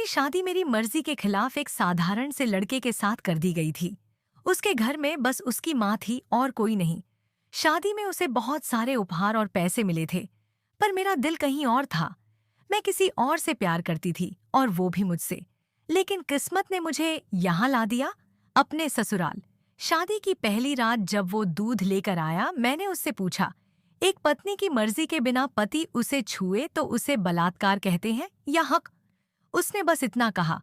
शादी मेरी मर्जी के खिलाफ एक साधारण से लड़के के साथ कर दी गई थी। उसके घर में बस उसकी माँ थी और कोई नहीं। शादी में उसे बहुत सारे उपहार और पैसे मिले थे, पर मेरा दिल कहीं और था। मैं किसी और से प्यार करती थी और वो भी मुझसे। लेकिन किस्मत ने मुझे यहाँ ला दिया, अपने ससुराल। शादी की पहली रात जब वो दूध लेकर आया, मैंने उससे पूछा, एक पत्नी की मर्जी के बिना पति उसे छुए तो उसे बलात्कार कहते हैं या हक? उसने बस इतना कहा,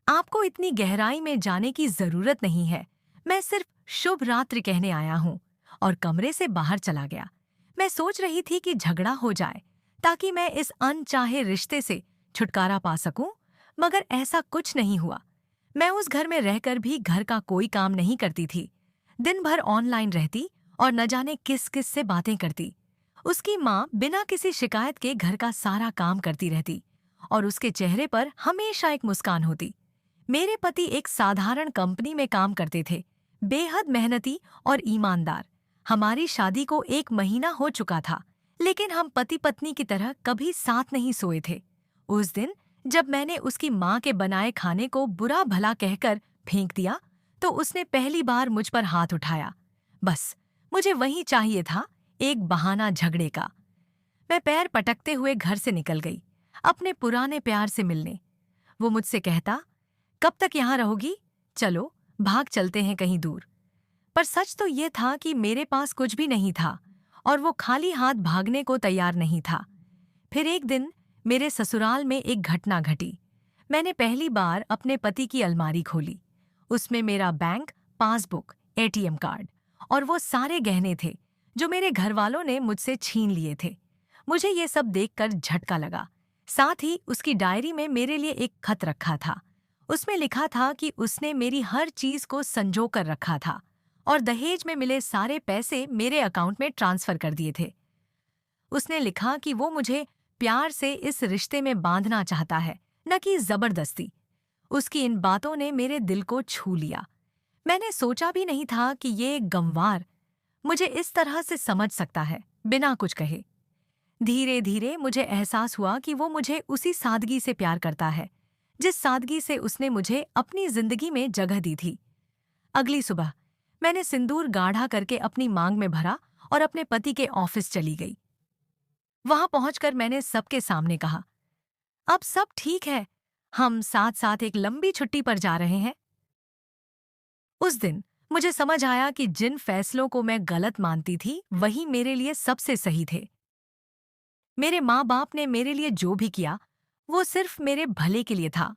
आपको इतनी गहराई में जाने की जरूरत नहीं है। मैं सिर्फ शुभ रात्रि कहने आया हूँ। और कमरे से बाहर चला गया। मैं सोच रही थी कि झगड़ा हो जाए ताकि मैं इस अनचाहे रिश्ते से छुटकारा पा सकूं, मगर ऐसा कुछ नहीं हुआ। मैं उस घर में रहकर भी घर का कोई काम नहीं करती थी। दिन भर ऑनलाइन रहती और न जाने किस किस से बातें करती। उसकी माँ बिना किसी शिकायत के घर का सारा काम करती रहती और उसके चेहरे पर हमेशा एक मुस्कान होती। मेरे पति एक साधारण कंपनी में काम करते थे, बेहद मेहनती और ईमानदार। हमारी शादी को 1 महीना हो चुका था, लेकिन हम पति पत्नी की तरह कभी साथ नहीं सोए थे। उस दिन जब मैंने उसकी माँ के बनाए खाने को बुरा भला कहकर फेंक दिया, तो उसने पहली बार मुझ पर हाथ उठाया। बस मुझे वही चाहिए था, एक बहाना झगड़े का। मैं पैर पटकते हुए घर से निकल गई, अपने पुराने प्यार से मिलने। वो मुझसे कहता, कब तक यहाँ रहोगी? चलो भाग चलते हैं कहीं दूर। पर सच तो ये था कि मेरे पास कुछ भी नहीं था और वो खाली हाथ भागने को तैयार नहीं था। फिर एक दिन मेरे ससुराल में एक घटना घटी। मैंने पहली बार अपने पति की अलमारी खोली। उसमें मेरा बैंक पासबुक, एटीएम कार्ड और वो सारे गहने थे जो मेरे घरवालों ने मुझसे छीन लिए थे। मुझे ये सब देखकर झटका लगा। साथ ही उसकी डायरी में मेरे लिए एक खत रखा था। उसमें लिखा था कि उसने मेरी हर चीज को संजो कर रखा था और दहेज में मिले सारे पैसे मेरे अकाउंट में ट्रांसफर कर दिए थे। उसने लिखा कि वो मुझे प्यार से इस रिश्ते में बांधना चाहता है, न कि जबरदस्ती। उसकी इन बातों ने मेरे दिल को छू लिया। मैंने सोचा भी नहीं था कि ये एक गंवार मुझे इस तरह से समझ सकता है, बिना कुछ कहे। धीरे धीरे मुझे एहसास हुआ कि वो मुझे उसी सादगी से प्यार करता है, जिस सादगी से उसने मुझे अपनी जिंदगी में जगह दी थी। अगली सुबह मैंने सिंदूर गाढ़ा करके अपनी मांग में भरा और अपने पति के ऑफिस चली गई। वहां पहुंचकर मैंने सबके सामने कहा, अब सब ठीक है, हम साथ साथ एक लंबी छुट्टी पर जा रहे हैं। उस दिन मुझे समझ आया कि जिन फैसलों को मैं गलत मानती थी, वही मेरे लिए सबसे सही थे। मेरे माँ बाप ने मेरे लिए जो भी किया, वो सिर्फ मेरे भले के लिए था।